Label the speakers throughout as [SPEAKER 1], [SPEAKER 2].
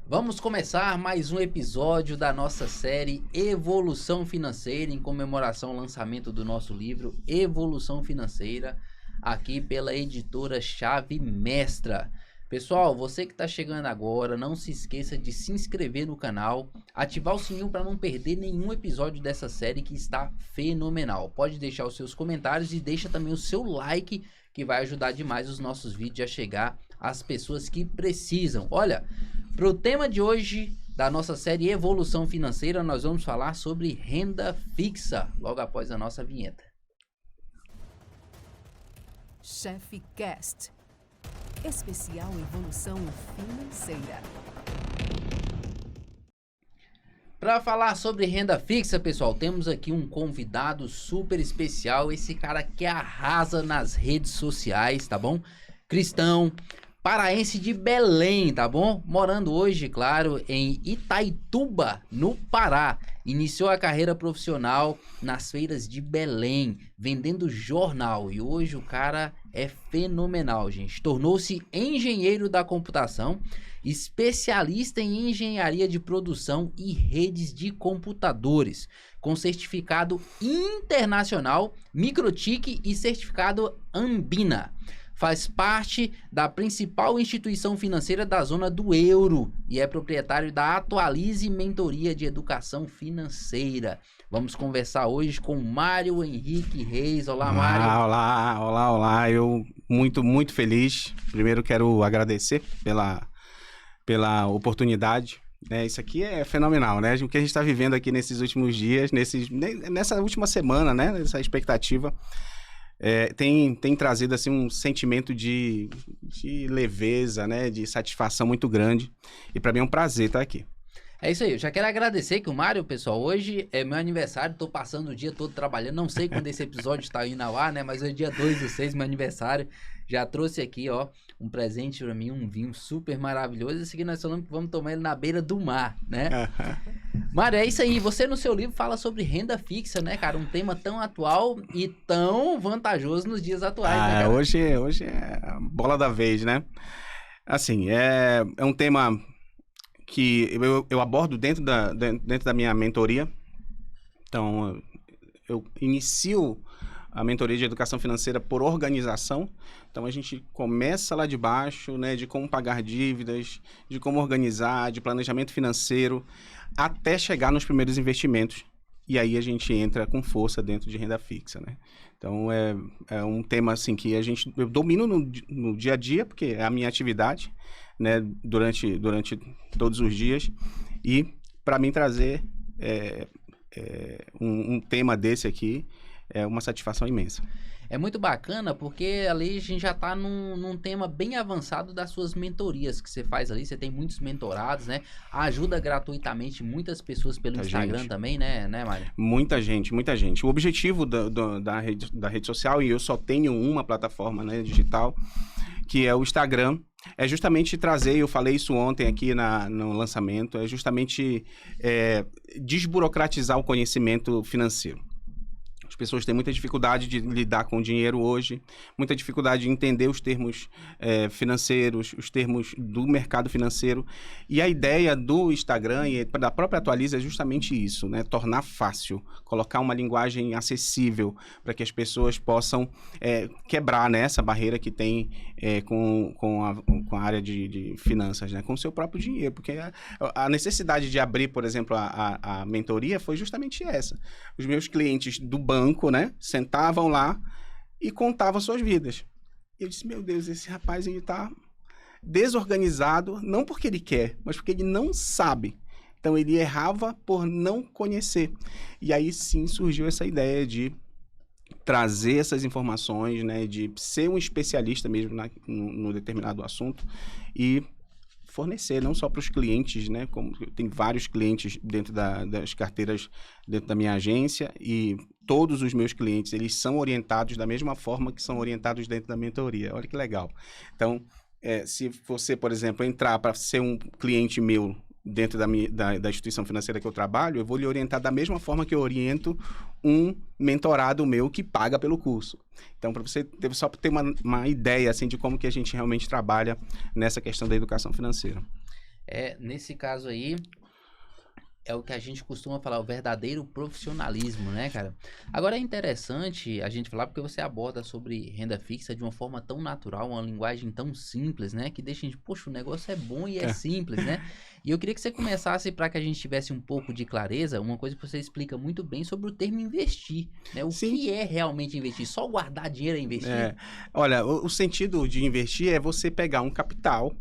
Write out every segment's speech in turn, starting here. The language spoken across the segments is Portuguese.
[SPEAKER 1] Vamos começar mais um episódio da nossa série Evolução Financeira, em comemoração ao lançamento do nosso livro Evolução Financeira, aqui pela editora Chave Mestra. Pessoal, você que está chegando agora, não se esqueça de se inscrever no canal, ativar o sininho para não perder nenhum episódio dessa série que está fenomenal. Pode deixar os seus comentários e deixa também o seu like, que vai ajudar demais os nossos vídeos a chegar às pessoas que precisam. Olha, para o tema de hoje da nossa série Evolução Financeira, nós vamos falar sobre renda fixa, logo após a nossa vinheta.
[SPEAKER 2] Chave Cast, especial Evolução Financeira.
[SPEAKER 1] Para falar sobre renda fixa, pessoal, temos aqui um convidado super especial, esse cara que arrasa nas redes sociais, tá bom? Cristão, paraense de Belém, tá bom? Morando hoje, claro, em Itaituba, no Pará. Iniciou a carreira profissional nas feiras de Belém, vendendo jornal. E hoje o cara é fenomenal, gente. Tornou-se engenheiro da computação, especialista em engenharia de produção e redes de computadores, com certificado internacional, Microtik e certificado Anbina. Faz parte da principal instituição financeira da zona do euro e é proprietário da Atualize Mentoria de Educação Financeira. Vamos conversar hoje com Mário Henrique Reis. Olá, Mário.
[SPEAKER 3] Olá. Eu muito feliz. Primeiro quero agradecer pela oportunidade. Isso aqui é fenomenal, né? O que a gente está vivendo aqui nesses últimos dias, nessa última semana, né? Essa expectativa. Tem trazido assim um sentimento de leveza, né, de satisfação muito grande, e para mim é um prazer estar aqui.
[SPEAKER 1] É isso aí, eu já quero agradecer que o Mário, pessoal, hoje é meu aniversário, tô passando o dia todo trabalhando, não sei quando esse episódio está indo ao ar, né, mas hoje é dia 2/6, meu aniversário, já trouxe aqui, ó, um presente para mim, um vinho super maravilhoso, esse aqui nós falamos que vamos tomar ele na beira do mar, né? Mário, é isso aí, você no seu livro fala sobre renda fixa, né, cara, um tema tão atual e tão vantajoso nos dias atuais, né, cara?
[SPEAKER 3] Hoje é a bola da vez, né? Assim, é um tema que eu abordo dentro da minha mentoria. Então, eu inicio a mentoria de educação financeira por organização. Então, a gente começa lá de baixo, né, de como pagar dívidas, de como organizar, de planejamento financeiro, até chegar nos primeiros investimentos. E aí a gente entra com força dentro de renda fixa, né? Então, é um tema assim que eu domino no dia a dia, porque é a minha atividade, né, durante todos os dias, e para mim trazer um tema desse aqui é uma satisfação imensa.
[SPEAKER 1] É muito bacana porque ali a gente já tá num tema bem avançado das suas mentorias que você faz ali, você tem muitos mentorados, né? Ajuda gratuitamente muitas pessoas pelo Instagram também, né, Mário?
[SPEAKER 3] Muita gente. O objetivo da rede social, e eu só tenho uma plataforma, né, digital, que é o Instagram, é justamente trazer, eu falei isso ontem aqui no lançamento, é justamente desburocratizar o conhecimento financeiro. As pessoas têm muita dificuldade de lidar com o dinheiro hoje, muita dificuldade de entender os termos financeiros, os termos do mercado financeiro. E a ideia do Instagram e da própria Atualize é justamente isso, né? Tornar fácil, colocar uma linguagem acessível para que as pessoas possam quebrar, né, essa barreira que tem com a área de finanças, né? Com o seu próprio dinheiro. Porque a necessidade de abrir, por exemplo, a mentoria foi justamente essa. Os meus clientes do banco, né, sentavam lá e contavam suas vidas. Eu disse, meu Deus, esse rapaz ele tá desorganizado, não porque ele quer, mas porque ele não sabe. Então ele errava por não conhecer. E aí sim surgiu essa ideia de trazer essas informações, né, de ser um especialista mesmo no determinado assunto e fornecer não só para os clientes, né, como tem vários clientes dentro das carteiras dentro da minha agência, e todos os meus clientes, eles são orientados da mesma forma que são orientados dentro da mentoria. Olha que legal. Então, se você, por exemplo, entrar para ser um cliente meu dentro da instituição financeira que eu trabalho, eu vou lhe orientar da mesma forma que eu oriento um mentorado meu que paga pelo curso. Então, para você só ter uma ideia assim, de como que a gente realmente trabalha nessa questão da educação financeira.
[SPEAKER 1] Nesse caso aí, é o que a gente costuma falar, o verdadeiro profissionalismo, né, cara? Agora é interessante a gente falar porque você aborda sobre renda fixa de uma forma tão natural, uma linguagem tão simples, né? Que deixa a gente, poxa, o negócio é bom e é simples, né? E eu queria que você começasse, para que a gente tivesse um pouco de clareza, uma coisa que você explica muito bem sobre o termo investir, né? O que é realmente investir? Só guardar dinheiro é investir?
[SPEAKER 3] Olha, o sentido de investir é você pegar um capital,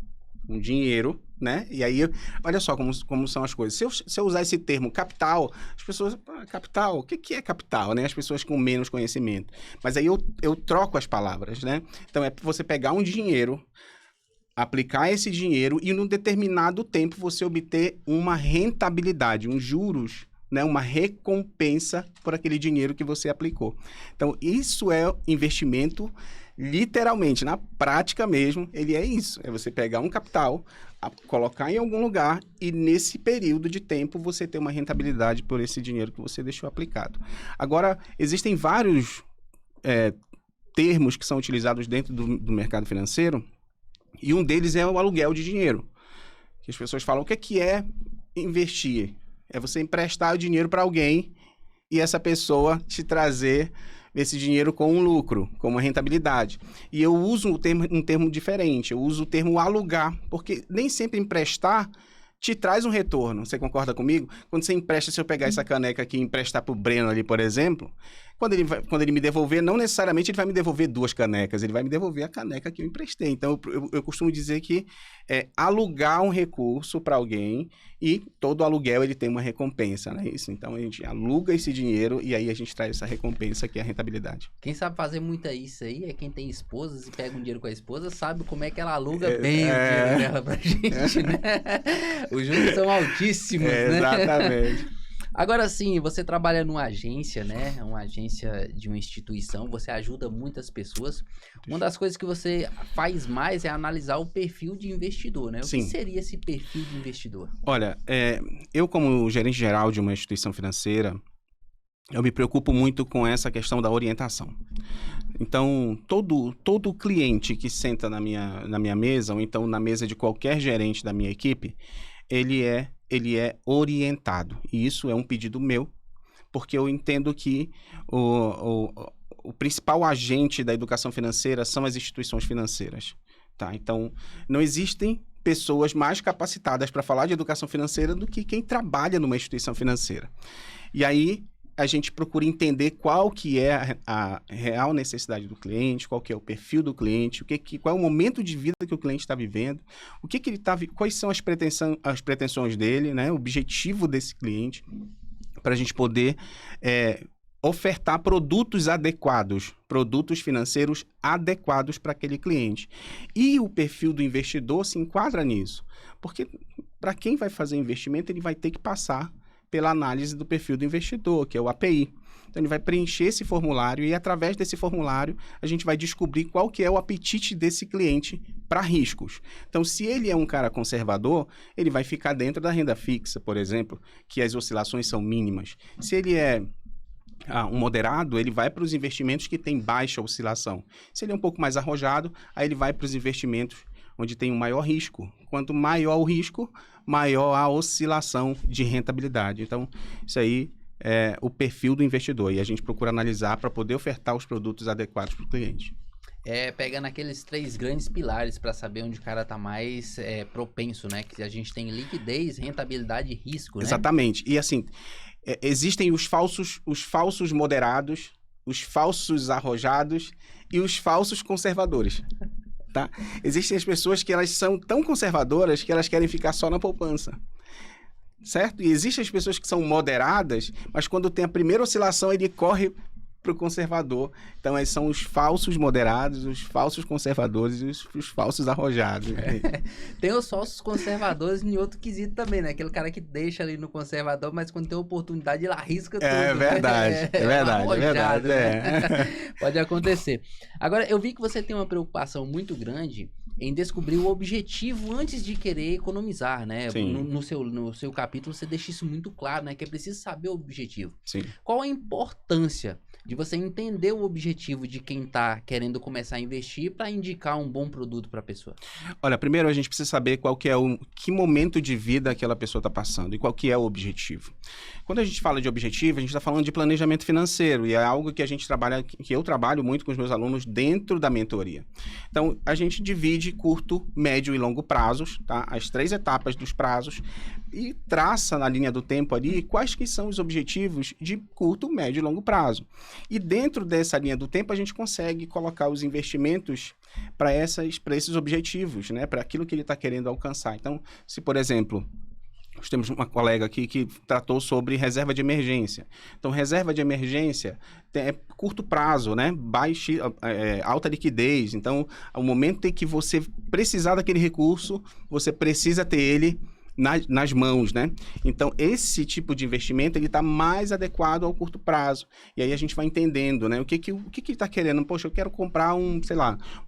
[SPEAKER 3] um dinheiro, né? E aí, olha só como são as coisas. Se eu usar esse termo capital, as pessoas... capital? O que é capital, né? As pessoas com menos conhecimento. Mas aí eu troco as palavras, né? Então, é você pegar um dinheiro, aplicar esse dinheiro e num determinado tempo você obter uma rentabilidade, uns juros, né? Uma recompensa por aquele dinheiro que você aplicou. Então, isso é investimento. Literalmente, na prática mesmo, ele é isso. É você pegar um capital, colocar em algum lugar e nesse período de tempo você ter uma rentabilidade por esse dinheiro que você deixou aplicado. Agora, existem vários termos que são utilizados dentro do mercado financeiro e um deles é o aluguel de dinheiro. Que as pessoas falam, o que é investir? É você emprestar o dinheiro para alguém e essa pessoa te trazer esse dinheiro com um lucro, com uma rentabilidade. E eu uso um termo diferente, eu uso o termo alugar, porque nem sempre emprestar te traz um retorno. Você concorda comigo? Quando você empresta, se eu pegar essa caneca aqui e emprestar para o Breno ali, por exemplo, quando ele me devolver, não necessariamente ele vai me devolver 2 canecas, ele vai me devolver a caneca que eu emprestei. Então, eu costumo dizer que é alugar um recurso para alguém e todo aluguel ele tem uma recompensa, não é isso? Então, a gente aluga esse dinheiro e aí a gente traz essa recompensa que é a rentabilidade.
[SPEAKER 1] Quem sabe fazer muito isso aí é quem tem esposas e pega um dinheiro com a esposa, sabe como é que ela aluga bem o dinheiro dela pra gente, né? Os juros são altíssimos, né?
[SPEAKER 3] Exatamente.
[SPEAKER 1] Agora sim, você trabalha numa agência, né? Uma agência de uma instituição, você ajuda muitas pessoas. Uma das coisas que você faz mais é analisar o perfil de investidor, né? O que seria esse perfil de investidor?
[SPEAKER 3] Olha, eu como gerente geral de uma instituição financeira, eu me preocupo muito com essa questão da orientação. Então, todo cliente que senta na minha mesa, ou então na mesa de qualquer gerente da minha equipe, ele é orientado. E isso é um pedido meu, porque eu entendo que o principal agente da educação financeira são as instituições financeiras. Tá? Então, não existem pessoas mais capacitadas para falar de educação financeira do que quem trabalha numa instituição financeira. E aí, a gente procura entender qual que é a real necessidade do cliente, qual que é o perfil do cliente, qual é o momento de vida que o cliente está vivendo, quais são as pretensões dele, né, o objetivo desse cliente, para a gente poder ofertar produtos adequados, produtos financeiros adequados para aquele cliente. E o perfil do investidor se enquadra nisso, porque para quem vai fazer investimento, ele vai ter que passar pela análise do perfil do investidor, que é o API. Então, ele vai preencher esse formulário e, através desse formulário, a gente vai descobrir qual que é o apetite desse cliente para riscos. Então, se ele é um cara conservador, ele vai ficar dentro da renda fixa, por exemplo, que as oscilações são mínimas. Se ele é um moderado, ele vai para os investimentos que têm baixa oscilação. Se ele é um pouco mais arrojado, aí ele vai para os investimentos onde tem um maior risco. Quanto maior o risco, maior a oscilação de rentabilidade. Então, isso aí é o perfil do investidor. E a gente procura analisar para poder ofertar os produtos adequados para o cliente.
[SPEAKER 1] Pegando aqueles 3 grandes pilares para saber onde o cara está mais propenso, né? Que a gente tem liquidez, rentabilidade e risco, né?
[SPEAKER 3] Exatamente. E assim, existem os falsos moderados, os falsos arrojados e os falsos conservadores. Tá? Existem as pessoas que elas são tão conservadoras que elas querem ficar só na poupança, certo? E existem as pessoas que são moderadas, mas quando tem a primeira oscilação ele corre para o conservador. Então, esses são os falsos moderados, os falsos conservadores e os falsos arrojados.
[SPEAKER 1] Tem os falsos conservadores em outro quesito também, né? Aquele cara que deixa ali no conservador, mas quando tem oportunidade ele arrisca tudo.
[SPEAKER 3] É verdade, é verdade.
[SPEAKER 1] Né? Pode acontecer. Agora, eu vi que você tem uma preocupação muito grande em descobrir o objetivo antes de querer economizar, né? No seu capítulo você deixa isso muito claro, né? Que é preciso saber o objetivo.
[SPEAKER 3] Sim.
[SPEAKER 1] Qual a importância de você entender o objetivo de quem está querendo começar a investir para indicar um bom produto para a pessoa?
[SPEAKER 3] Olha, primeiro a gente precisa saber qual que é que momento de vida aquela pessoa está passando e qual que é o objetivo. Quando a gente fala de objetivo, a gente está falando de planejamento financeiro e é algo que a gente trabalha, que eu trabalho muito com os meus alunos dentro da mentoria. Então, a gente divide curto, médio e longo prazos, tá? As 3 etapas dos prazos e traça na linha do tempo ali quais que são os objetivos de curto, médio e longo prazo. E dentro dessa linha do tempo, a gente consegue colocar os investimentos para esses objetivos, né? Para aquilo que ele está querendo alcançar. Então, se, por exemplo, nós temos uma colega aqui que tratou sobre reserva de emergência. Então, reserva de emergência é curto prazo, né? Alta liquidez. Então, ao momento em que você precisar daquele recurso, você precisa ter ele nas mãos, né? Então, esse tipo de investimento, ele está mais adequado ao curto prazo. E aí a gente vai entendendo, né? O que ele está querendo? Poxa, eu quero comprar um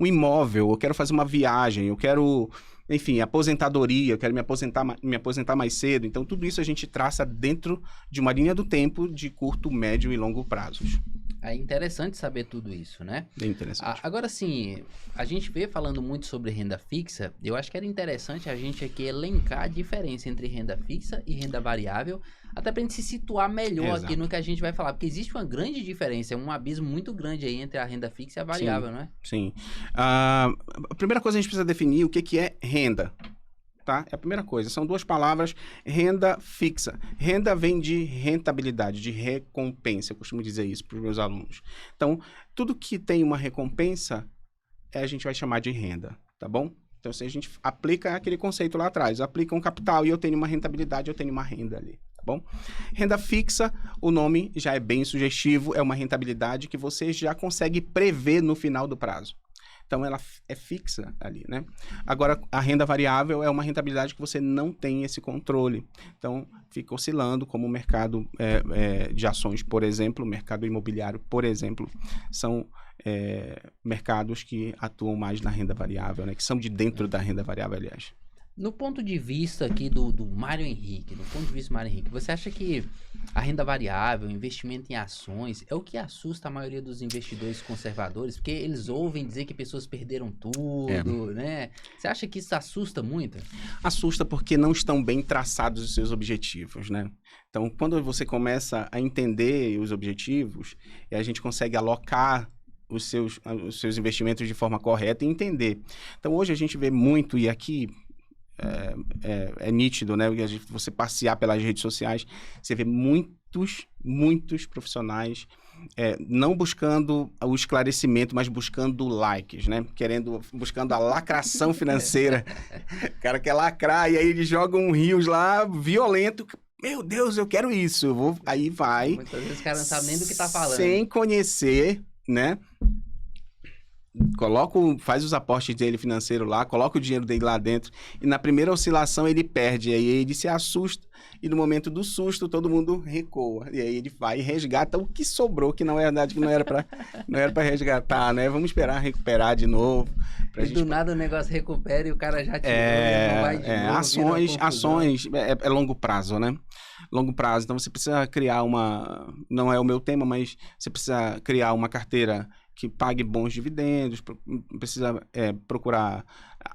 [SPEAKER 3] imóvel, eu quero fazer uma viagem, eu quero, enfim, aposentadoria, eu quero me aposentar mais cedo. Então, tudo isso a gente traça dentro de uma linha do tempo de curto, médio e longo prazos.
[SPEAKER 1] É interessante saber tudo isso, né?
[SPEAKER 3] Bem interessante.
[SPEAKER 1] Agora, sim, a gente vê falando muito sobre renda fixa, eu acho que era interessante a gente aqui elencar a diferença entre renda fixa e renda variável, até pra gente se situar melhor aqui no que a gente vai falar, porque existe uma grande diferença, um abismo muito grande aí entre a renda fixa e a variável, não é?
[SPEAKER 3] Sim. A primeira coisa a gente precisa definir o que é renda. Tá? É a primeira coisa. São 2 palavras, renda fixa. Renda vem de rentabilidade, de recompensa. Eu costumo dizer isso para os meus alunos. Então, tudo que tem uma recompensa, a gente vai chamar de renda, tá bom? Então, se a gente aplica aquele conceito lá atrás, aplica um capital e eu tenho uma rentabilidade, eu tenho uma renda ali, tá bom? Renda fixa, o nome já é bem sugestivo, é uma rentabilidade que você já consegue prever no final do prazo. Então, ela é fixa ali, né? Agora, a renda variável é uma rentabilidade que você não tem esse controle. Então, fica oscilando, como o mercado de ações, por exemplo, o mercado imobiliário, por exemplo, são mercados que atuam mais na renda variável, né? Que são de dentro da renda variável, aliás.
[SPEAKER 1] No ponto de vista aqui do Mário Henrique, você acha que a renda variável, o investimento em ações, é o que assusta a maioria dos investidores conservadores? Porque eles ouvem dizer que pessoas perderam tudo, né? Você acha que isso assusta muito? Assusta porque não estão bem traçados os seus objetivos, né? Então, quando você começa a entender os objetivos, a gente consegue alocar os seus investimentos de forma correta e entender. Então, hoje a gente vê muito, e aqui é nítido, né? Você passear pelas redes sociais, você vê muitos profissionais não buscando o esclarecimento, mas buscando likes, né? Buscando a lacração financeira. O cara quer lacrar e aí ele joga um rios lá violento. Meu Deus, eu quero isso. Aí vai. Muitas vezes o cara não sabe nem do que tá falando.
[SPEAKER 3] Sem conhecer, né? Faz os aportes dele financeiro lá, coloca o dinheiro dele lá dentro e na primeira oscilação ele perde, aí ele se assusta e no momento do susto todo mundo recua, e aí ele vai e resgata o que sobrou, que na verdade que não era para resgatar, né? Vamos esperar recuperar de novo.
[SPEAKER 1] E do nada o negócio recupera e o cara já tirou, não vai de novo.
[SPEAKER 3] Ações é longo prazo, né? Longo prazo, então você precisa criar não é o meu tema, mas você precisa criar uma carteira que pague bons dividendos, precisa procurar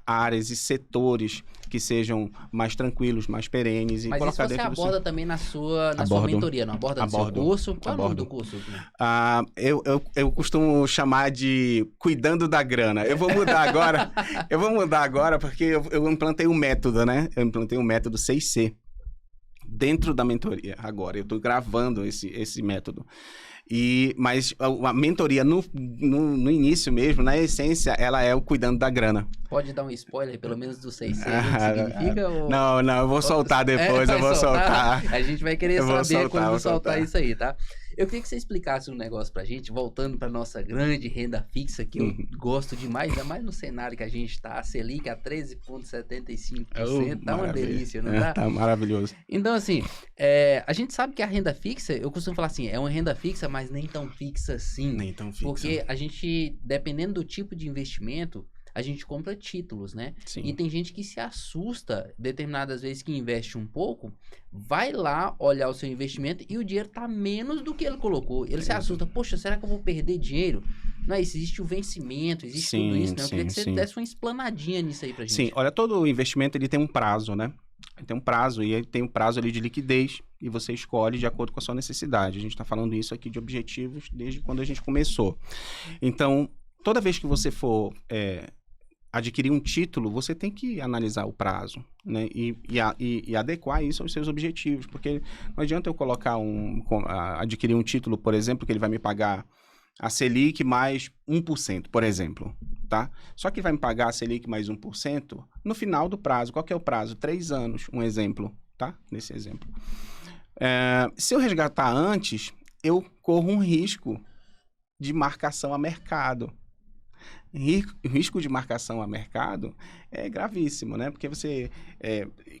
[SPEAKER 3] áreas e setores que sejam mais tranquilos, mais perenes.
[SPEAKER 1] Mas isso você aborda também na sua mentoria, não aborda no seu curso? Qual é o nome do curso?
[SPEAKER 3] Eu costumo chamar de Cuidando da Grana. Eu vou mudar agora porque eu implantei um método, né? Eu implantei um método 6C dentro da mentoria agora. Eu estou gravando esse método. Mas a mentoria no início mesmo, na essência, ela é o Cuidando da Grana.
[SPEAKER 1] Pode dar um spoiler, pelo menos do 6C, significa? Ou...
[SPEAKER 3] Não, eu vou soltar depois, eu vou soltar.
[SPEAKER 1] A gente vai querer saber quando soltar isso aí, tá? Eu queria que você explicasse um negócio pra gente, voltando pra nossa grande renda fixa, que eu gosto demais, ainda mais no cenário que a gente tá, a Selic a 13,75%, tá uma delícia, não tá?
[SPEAKER 3] Tá maravilhoso.
[SPEAKER 1] Então, assim, a gente sabe que a renda fixa, eu costumo falar assim, é uma renda fixa, mas nem tão fixa assim.
[SPEAKER 3] Nem tão fixa.
[SPEAKER 1] Porque a gente, dependendo do tipo de investimento, a gente compra títulos, né?
[SPEAKER 3] Sim.
[SPEAKER 1] E tem gente que se assusta, determinadas vezes que investe um pouco, vai lá olhar o seu investimento e o dinheiro tá menos do que ele colocou. Ele se assusta, poxa, será que eu vou perder dinheiro? Não é isso, existe o vencimento, existe tudo isso, né? Eu queria que você desse uma explanadinha nisso aí pra gente.
[SPEAKER 3] Sim, olha, todo investimento ele tem um prazo, né? Ele tem um prazo, e ele tem um prazo ali de liquidez, e você escolhe de acordo com a sua necessidade. A gente está falando isso aqui de objetivos desde quando a gente começou. Então, toda vez que você for adquirir um título, você tem que analisar o prazo, né? E adequar isso aos seus objetivos, porque não adianta eu colocar adquirir um título, por exemplo, que ele vai me pagar a Selic mais 1%, por exemplo, tá? Só que vai me pagar a Selic mais 1% no final do prazo. Qual que é o prazo? 3 anos, um exemplo, tá? Nesse exemplo. Se eu resgatar antes, eu corro um risco de marcação a mercado. Risco de marcação a mercado é gravíssimo, né? Porque você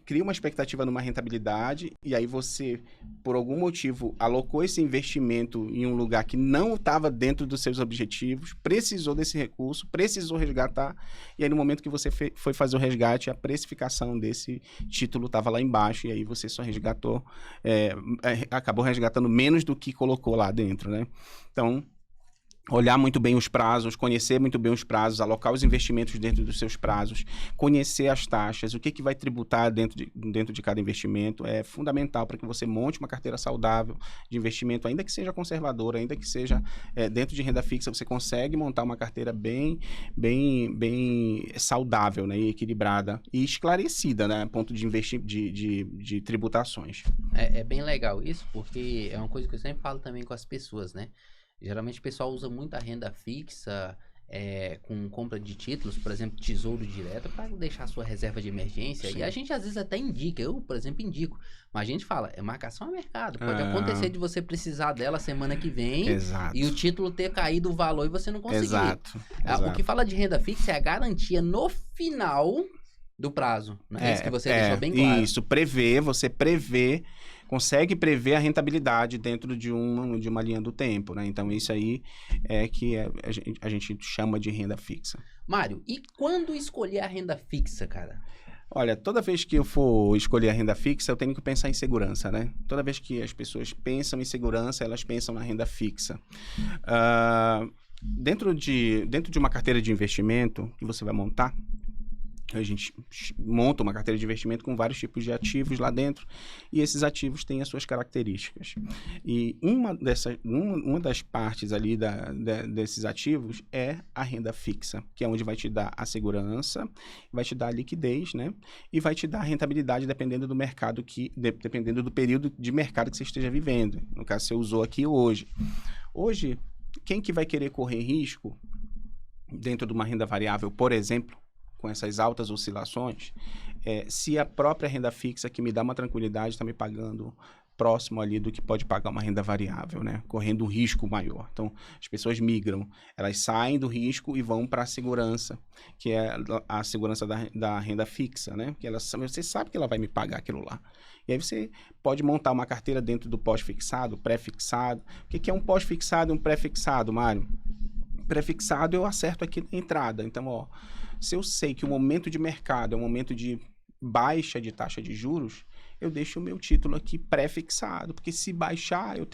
[SPEAKER 3] cria uma expectativa numa rentabilidade e aí você, por algum motivo, alocou esse investimento em um lugar que não estava dentro dos seus objetivos, precisou desse recurso, precisou resgatar, e aí no momento que você foi fazer o resgate, a precificação desse título estava lá embaixo e aí você só resgatou, acabou resgatando menos do que colocou lá dentro, né? Então, olhar muito bem os prazos, conhecer muito bem os prazos, alocar os investimentos dentro dos seus prazos, conhecer as taxas, o que vai tributar dentro de cada investimento é fundamental para que você monte uma carteira saudável de investimento, ainda que seja conservadora, ainda que seja dentro de renda fixa, você consegue montar uma carteira bem saudável, né, e equilibrada e esclarecida, né, a ponto de investir de tributações.
[SPEAKER 1] É bem legal isso, porque é uma coisa que eu sempre falo também com as pessoas, né? Geralmente o pessoal usa muita renda fixa com compra de títulos, por exemplo, tesouro direto, para deixar sua reserva de emergência. Sim. E a gente às vezes até indica, eu, por exemplo, indico. Mas a gente fala, é marcação a mercado. Pode acontecer de você precisar dela semana que vem.
[SPEAKER 3] Exato.
[SPEAKER 1] E o título ter caído o valor e você não conseguir.
[SPEAKER 3] Exato.
[SPEAKER 1] O que fala de renda fixa é a garantia no final do prazo. Não é isso que você deixou bem claro.
[SPEAKER 3] Isso, você consegue prever a rentabilidade dentro de uma linha do tempo, né? Então, isso aí é que a gente chama de renda fixa.
[SPEAKER 1] Mário, e quando escolher a renda fixa, cara?
[SPEAKER 3] Olha, toda vez que eu for escolher a renda fixa, eu tenho que pensar em segurança, né? Toda vez que as pessoas pensam em segurança, elas pensam na renda fixa. Dentro de uma carteira de investimento que você vai montar, a gente monta uma carteira de investimento com vários tipos de ativos lá dentro e esses ativos têm as suas características. E uma das partes ali desses ativos é a renda fixa, que é onde vai te dar a segurança, vai te dar a liquidez, né? E vai te dar a rentabilidade dependendo do mercado dependendo do período de mercado que você esteja vivendo. No caso, você usou aqui hoje. Hoje, quem que vai querer correr risco dentro de uma renda variável, por exemplo, com essas altas oscilações, se a própria renda fixa que me dá uma tranquilidade está me pagando próximo ali do que pode pagar uma renda variável, né? Correndo um risco maior. Então, as pessoas migram, elas saem do risco e vão para a segurança, que é a segurança da renda fixa, né? Que você sabe que ela vai me pagar aquilo lá. E aí você pode montar uma carteira dentro do pós-fixado, pré-fixado. O que é um pós-fixado e um pré-fixado, Mário? Pré-fixado eu acerto aqui na entrada. Então, ó, se eu sei que o momento de mercado é um momento de baixa de taxa de juros, eu deixo o meu título aqui pré-fixado, porque se baixar, eu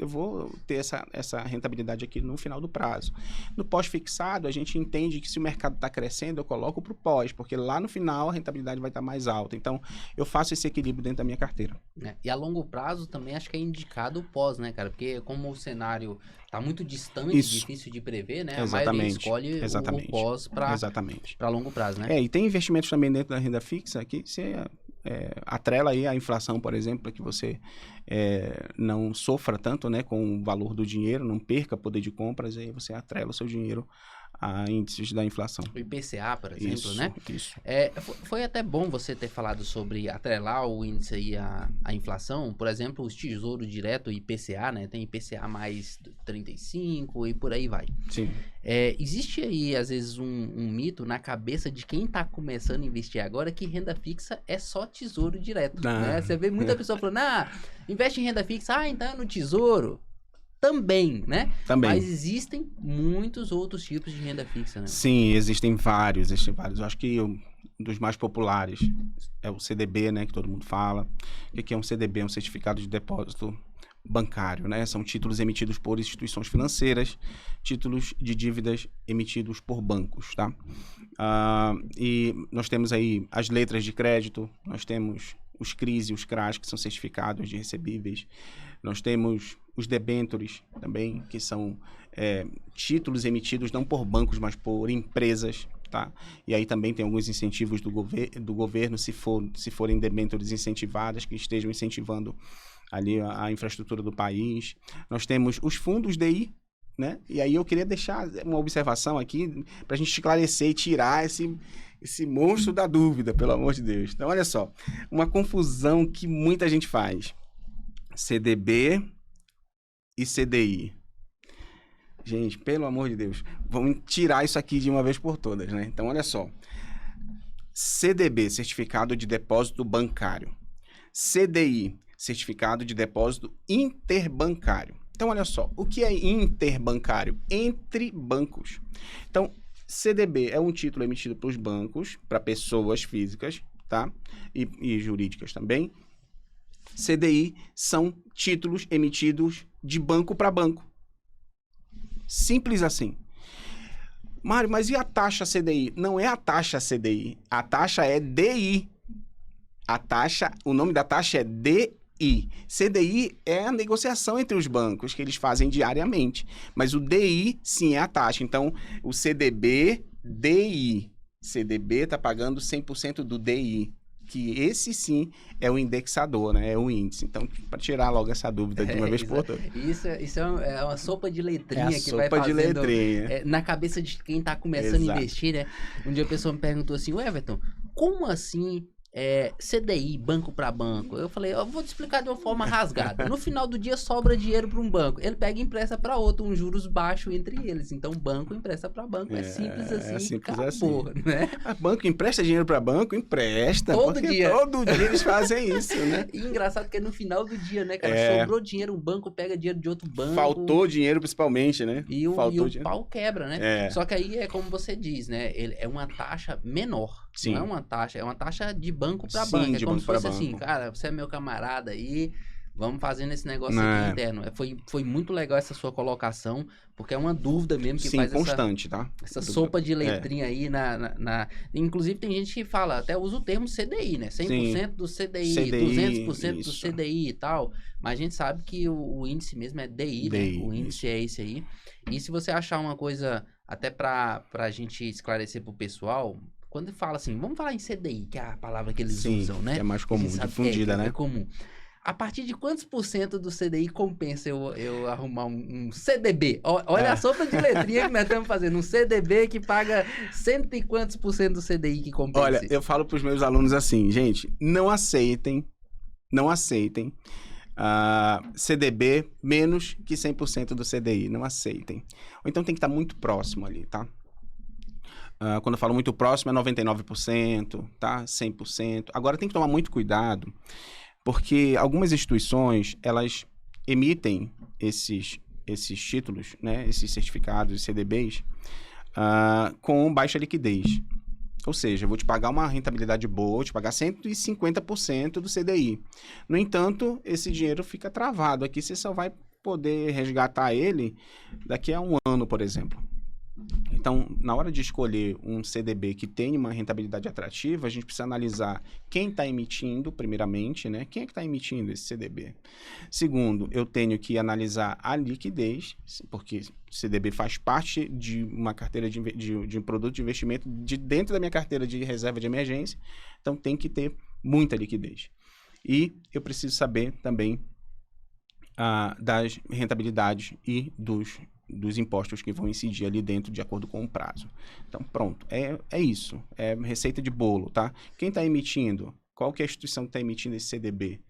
[SPEAKER 3] vou ter essa rentabilidade aqui no final do prazo. No pós-fixado, a gente entende que se o mercado está crescendo, eu coloco para o pós, porque lá no final a rentabilidade vai estar mais alta. Então, eu faço esse equilíbrio dentro da minha carteira.
[SPEAKER 1] E a longo prazo também acho que é indicado o pós, né, cara? Porque como o cenário está muito distante, difícil de prever, né?
[SPEAKER 3] Exatamente.
[SPEAKER 1] A maioria escolhe o pós para longo prazo, né?
[SPEAKER 3] E tem investimentos também dentro da renda fixa que você atrela aí a inflação, por exemplo, para que você não sofra tanto, né, com o valor do dinheiro, não perca poder de compras, e aí você atrela o seu dinheiro a índices da inflação.
[SPEAKER 1] O IPCA, por exemplo,
[SPEAKER 3] isso,
[SPEAKER 1] né?
[SPEAKER 3] Isso.
[SPEAKER 1] Foi até bom você ter falado sobre atrelar o índice aí à inflação. Por exemplo, os tesouro direto IPCA, né? Tem IPCA mais 35 e por aí vai.
[SPEAKER 3] Sim.
[SPEAKER 1] Existe aí, às vezes, um mito na cabeça de quem está começando a investir agora que renda fixa é só tesouro direto, né? Você vê muita pessoa falando, investe em renda fixa, então é no tesouro. também, né?
[SPEAKER 3] Também.
[SPEAKER 1] Mas existem muitos outros tipos de renda fixa, né?
[SPEAKER 3] Sim, existem vários. Eu acho que um dos mais populares é o CDB, né, que todo mundo fala. O que é um CDB? É um certificado de depósito bancário, né? São títulos emitidos por instituições financeiras, títulos de dívidas emitidos por bancos, tá? E nós temos aí as letras de crédito, nós temos os CRIs e os CRAs, que são certificados de recebíveis, nós temos os debêntures também, que são títulos emitidos não por bancos, mas por empresas, tá? E aí também tem alguns incentivos do governo, se forem debêntures incentivadas, que estejam incentivando ali a infraestrutura do país. Nós temos os fundos DI, né? E aí eu queria deixar uma observação aqui para a gente esclarecer e tirar esse monstro da dúvida, pelo amor de Deus. Então, olha só, uma confusão que muita gente faz. CDB e CDI. Gente, pelo amor de Deus, vamos tirar isso aqui de uma vez por todas, né? Então, olha só. CDB, Certificado de Depósito Bancário. CDI, Certificado de Depósito Interbancário. Então, olha só, o que é interbancário? Entre bancos. Então, CDB é um título emitido para os bancos, para pessoas físicas, tá? E jurídicas também. CDI são títulos emitidos de banco para banco. Simples assim. Mário, mas e a taxa CDI? Não é a taxa CDI, a taxa é DI. O nome da taxa é DI. CDI é a negociação entre os bancos que eles fazem diariamente, mas o DI sim é a taxa. Então, o CDB, DI. CDB está pagando 100% do DI, que esse sim é o indexador, né? É o índice. Então, para tirar logo essa dúvida de uma vez por todas.
[SPEAKER 1] Isso é uma sopa de letrinha que
[SPEAKER 3] sopa
[SPEAKER 1] vai fazendo
[SPEAKER 3] de letrinha.
[SPEAKER 1] Na cabeça de quem está começando a investir, né? Um dia a pessoa me perguntou assim, Everton, como assim CDI, banco para banco? Eu falei, eu vou te explicar de uma forma rasgada. No final do dia sobra dinheiro para um banco, ele pega e empresta para outro, um juros baixo entre eles. Então banco empresta para banco, é simples assim,
[SPEAKER 3] simples
[SPEAKER 1] acabou,
[SPEAKER 3] assim.
[SPEAKER 1] Né?
[SPEAKER 3] Banco empresta dinheiro para banco? Empresta. Todo dia eles fazem isso, né?
[SPEAKER 1] E engraçado que é no final do dia, né, cara? Sobrou dinheiro, um banco pega dinheiro de outro banco.
[SPEAKER 3] Faltou dinheiro principalmente, né?
[SPEAKER 1] E o pau quebra, né? Só que aí é como você diz, né? É uma taxa menor.
[SPEAKER 3] Sim.
[SPEAKER 1] Não é uma taxa, é uma taxa de banco para banco. É como se fosse assim, cara, você é meu camarada aí, vamos fazendo esse negócio aqui interno. Foi muito legal essa sua colocação, porque é uma dúvida mesmo que faz
[SPEAKER 3] constante, tá?
[SPEAKER 1] Essa sopa de letrinha aí Inclusive tem gente que fala, até usa o termo CDI, né? 100% do CDI, 200% do CDI e tal. Mas a gente sabe que o índice mesmo é DI, né? O índice é esse aí. E se você achar uma coisa, até pra gente esclarecer pro pessoal, quando fala assim, vamos falar em CDI, que é a palavra que eles usam, né?
[SPEAKER 3] Que é mais comum, difundida, né?
[SPEAKER 1] É comum. A partir de quantos % do CDI compensa eu arrumar um CDB? Olha a sopa de letrinha que nós estamos fazendo. Um CDB que paga cento e quantos % do CDI que compensa?
[SPEAKER 3] Olha, eu falo para os meus alunos assim, gente, não aceitem CDB menos que 100% do CDI. Não aceitem. Ou então tem que estar muito próximo ali, tá? Quando eu falo muito próximo é 99%, tá? 100%. Agora tem que tomar muito cuidado, porque algumas instituições, elas emitem esses títulos, né? Esses certificados, CDBs, com baixa liquidez. Ou seja, eu vou te pagar uma rentabilidade boa, vou te pagar 150% do CDI. No entanto, esse dinheiro fica travado aqui, você só vai poder resgatar ele daqui a um ano, por exemplo. Então, na hora de escolher um CDB que tenha uma rentabilidade atrativa, a gente precisa analisar quem está emitindo, primeiramente, né? Quem é que está emitindo esse CDB? Segundo, eu tenho que analisar a liquidez, porque CDB faz parte de uma carteira de um produto de investimento dentro da minha carteira de reserva de emergência, então tem que ter muita liquidez. E eu preciso saber também das rentabilidades e dos impostos que vão incidir ali dentro de acordo com o prazo. Então, pronto. É isso. É receita de bolo, tá? Quem está emitindo? Qual que é a instituição que está emitindo esse CDB?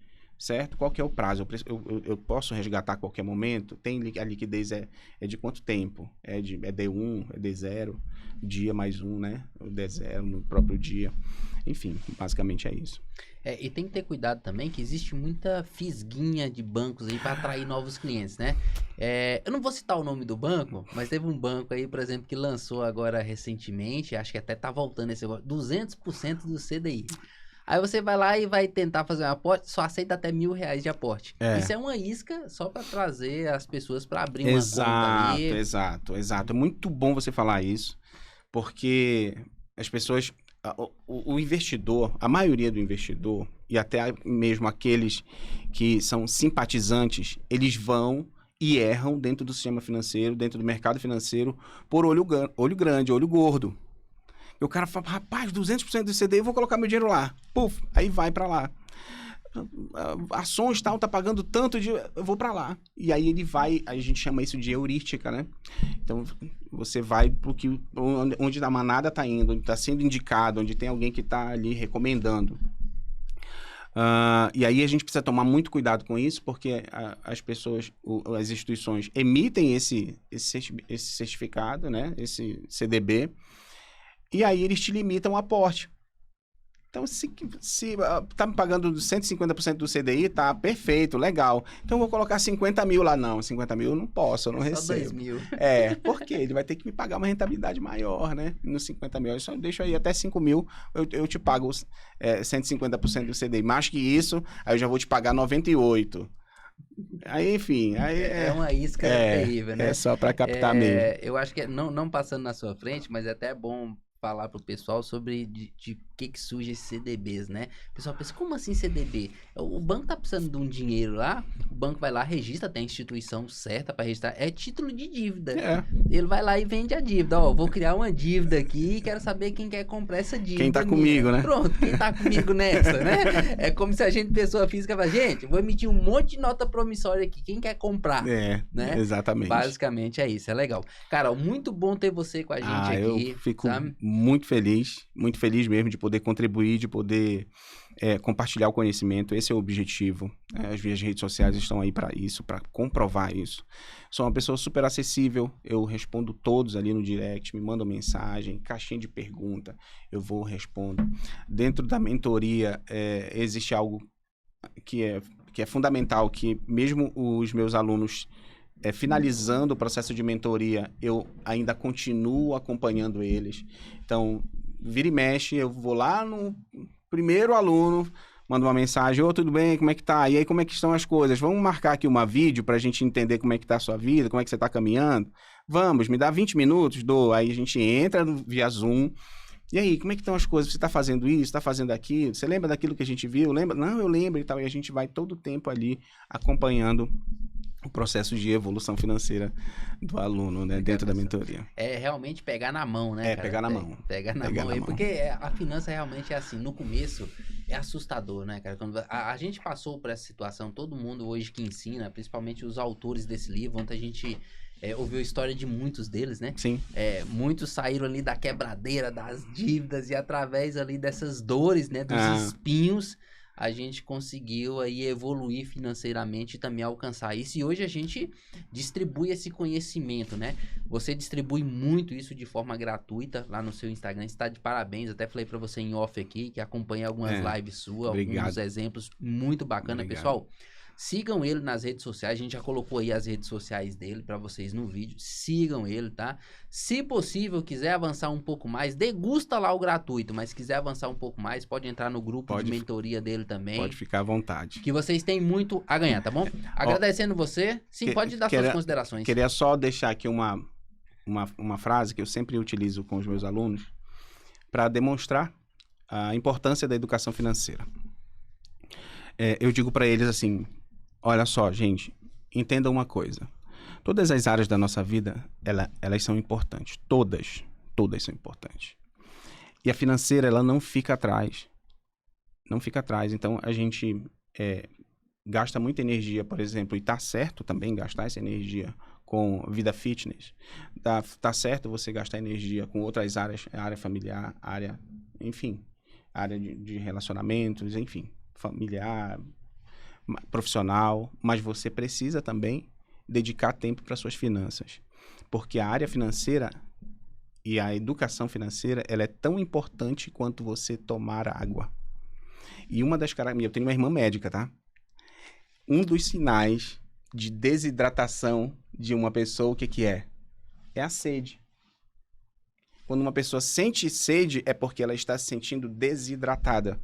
[SPEAKER 3] certo? Qual que é o prazo? Eu posso resgatar a qualquer momento? A liquidez é de quanto tempo? É D1, é D0, dia mais um, né? O D0 no próprio dia. Enfim, basicamente é isso.
[SPEAKER 1] E tem que ter cuidado também que existe muita fisguinha de bancos aí para atrair novos clientes, né? Eu não vou citar o nome do banco, mas teve um banco aí, por exemplo, que lançou agora recentemente, acho que até tá voltando esse agora, 200% do CDI. Aí você vai lá e vai tentar fazer um aporte, só aceita até R$1.000 de aporte. Isso é uma isca só para trazer as pessoas para abrir uma conta ali.
[SPEAKER 3] Exato. É muito bom você falar isso, porque as pessoas, o investidor, a maioria do investidor, e até mesmo aqueles que são simpatizantes, eles vão e erram dentro do sistema financeiro, dentro do mercado financeiro, por olho grande, olho gordo. E o cara fala, rapaz, 200% do CDI, eu vou colocar meu dinheiro lá. Puf, aí vai para lá. Ações tal, tá pagando tanto, eu vou para lá. E aí ele vai, a gente chama isso de heurística, né? Então, você vai pro onde a manada tá indo, onde tá sendo indicado, onde tem alguém que tá ali recomendando. E aí a gente precisa tomar muito cuidado com isso, porque as pessoas, as instituições emitem esse certificado, né? Esse CDB, e aí eles te limitam o aporte. Então, se tá me pagando 150% do CDI, tá perfeito, legal. Então, eu vou colocar 50 mil lá. Não, 50 mil eu não posso, eu não recebo.
[SPEAKER 1] Só 2 mil.
[SPEAKER 3] Porque ele vai ter que me pagar uma rentabilidade maior, né? Nos 50 mil. Eu só deixo aí até 5 mil, eu te pago 150% do CDI. Mais que isso, aí eu já vou te pagar 98. Aí, enfim...
[SPEAKER 1] É uma isca terrível, né?
[SPEAKER 3] É só para captar mesmo.
[SPEAKER 1] Eu acho que, não passando na sua frente, mas é até bom falar pro pessoal sobre de que surge esses CDBs, né? O pessoal pensa, como assim CDB? O banco tá precisando de um dinheiro lá, o banco vai lá, registra, tem a instituição certa para registrar, é título de dívida. Ele vai lá e vende a dívida. Vou criar uma dívida aqui e quero saber quem quer comprar essa dívida.
[SPEAKER 3] Quem tá comigo, né?
[SPEAKER 1] Pronto, quem tá comigo nessa, né? É como se a gente, pessoa física, fala, gente, vou emitir um monte de nota promissória aqui, quem quer comprar? Né?
[SPEAKER 3] Exatamente.
[SPEAKER 1] Basicamente é isso, é legal. Cara, muito bom ter você com a gente aqui.
[SPEAKER 3] Eu fico muito feliz mesmo de poder contribuir, de poder compartilhar o conhecimento. Esse é o objetivo. As minhas redes sociais estão aí para isso, para comprovar isso. Sou uma pessoa super acessível, eu respondo todos ali no direct, me mandam mensagem, caixinha de pergunta, eu respondo. Dentro da mentoria existe algo que é fundamental, que mesmo os meus alunos finalizando o processo de mentoria, eu ainda continuo acompanhando eles. Então, vira e mexe, eu vou lá no primeiro aluno, mando uma mensagem, tudo bem, como é que tá? E aí, como é que estão as coisas? Vamos marcar aqui uma vídeo pra gente entender como é que tá a sua vida, como é que você tá caminhando? Vamos, me dá 20 minutos, aí a gente entra via Zoom. E aí, como é que estão as coisas? Você está fazendo isso, está fazendo aquilo? Você lembra daquilo que a gente viu? Lembra? Não, eu lembro e tal. E a gente vai todo o tempo ali acompanhando o processo de evolução financeira do aluno, né, dentro da mentoria.
[SPEAKER 1] É realmente pegar na mão, né, cara?
[SPEAKER 3] Pegar na mão.
[SPEAKER 1] Pegar na mão aí, porque a finança realmente é assim, no começo é assustador, né, cara? Quando a gente passou por essa situação, todo mundo hoje que ensina, principalmente os autores desse livro, ontem a gente ouviu a história de muitos deles, né?
[SPEAKER 3] Sim.
[SPEAKER 1] Muitos saíram ali da quebradeira, das dívidas, e através ali dessas dores, né, dos espinhos, a gente conseguiu aí evoluir financeiramente e também alcançar isso. E hoje a gente distribui esse conhecimento, né? Você distribui muito isso de forma gratuita lá no seu Instagram. Está de parabéns. Até falei para você em off aqui, que acompanha algumas lives suas, alguns exemplos muito bacana. Pessoal, sigam ele nas redes sociais. A gente já colocou aí as redes sociais dele para vocês no vídeo. Sigam ele, tá? Se possível, quiser avançar um pouco mais, degusta lá o gratuito. Mas se quiser avançar um pouco mais, pode entrar no grupo de mentoria dele também.
[SPEAKER 3] Pode ficar à vontade.
[SPEAKER 1] Que vocês têm muito a ganhar, tá bom? Agradecendo você. Sim, pode dar suas considerações.
[SPEAKER 3] Queria só deixar aqui uma frase que eu sempre utilizo com os meus alunos para demonstrar a importância da educação financeira. Eu digo para eles assim: olha só, gente, entenda uma coisa. Todas as áreas da nossa vida, elas são importantes. Todas são importantes. E a financeira, ela não fica atrás. Não fica atrás. Então, a gente gasta muita energia, por exemplo, e tá certo também gastar essa energia com vida fitness. Tá certo você gastar energia com outras áreas, área familiar, área de relacionamentos, enfim, familiar. profissional, mas você precisa também dedicar tempo para suas finanças. Porque a área financeira e a educação financeira, ela é tão importante quanto você tomar água. E uma das características... Eu tenho uma irmã médica, tá? Um dos sinais de desidratação de uma pessoa, o que que é? É a sede. Quando uma pessoa sente sede, é porque ela está se sentindo desidratada.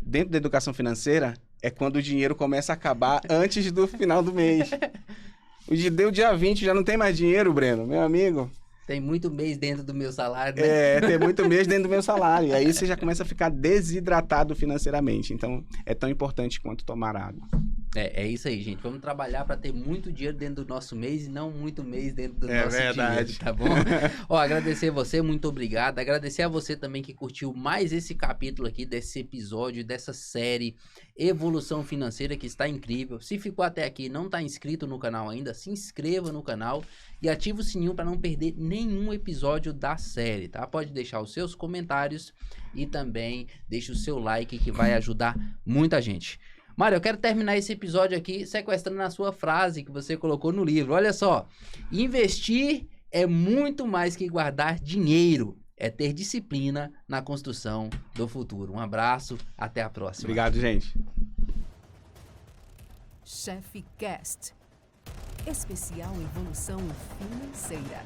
[SPEAKER 3] Dentro da educação financeira, é quando o dinheiro começa a acabar antes do final do mês. Deu dia 20, já não tem mais dinheiro, Breno, meu amigo.
[SPEAKER 1] Tem muito mês dentro do meu salário, né?
[SPEAKER 3] Tem muito mês dentro do meu salário. E aí você já começa a ficar desidratado financeiramente. Então, é tão importante quanto tomar água.
[SPEAKER 1] É isso aí, gente. Vamos trabalhar para ter muito dinheiro dentro do nosso mês e não muito mês dentro do nosso
[SPEAKER 3] verdade.
[SPEAKER 1] dinheiro, tá bom? Ó, agradecer a você, muito obrigado. Agradecer a você também que curtiu mais esse capítulo aqui, desse episódio, dessa série Evolução Financeira, que está incrível. Se ficou até aqui e não está inscrito no canal ainda, se inscreva no canal e ative o sininho para não perder nenhum episódio da série, tá? Pode deixar os seus comentários e também deixe o seu like, que vai ajudar muita gente. Mário, eu quero terminar esse episódio aqui sequestrando a sua frase que você colocou no livro. Olha só, investir é muito mais que guardar dinheiro, é ter disciplina na construção do futuro. Um abraço, até a próxima.
[SPEAKER 3] Obrigado, gente.
[SPEAKER 2] Chef Cast, especial Evolução Financeira.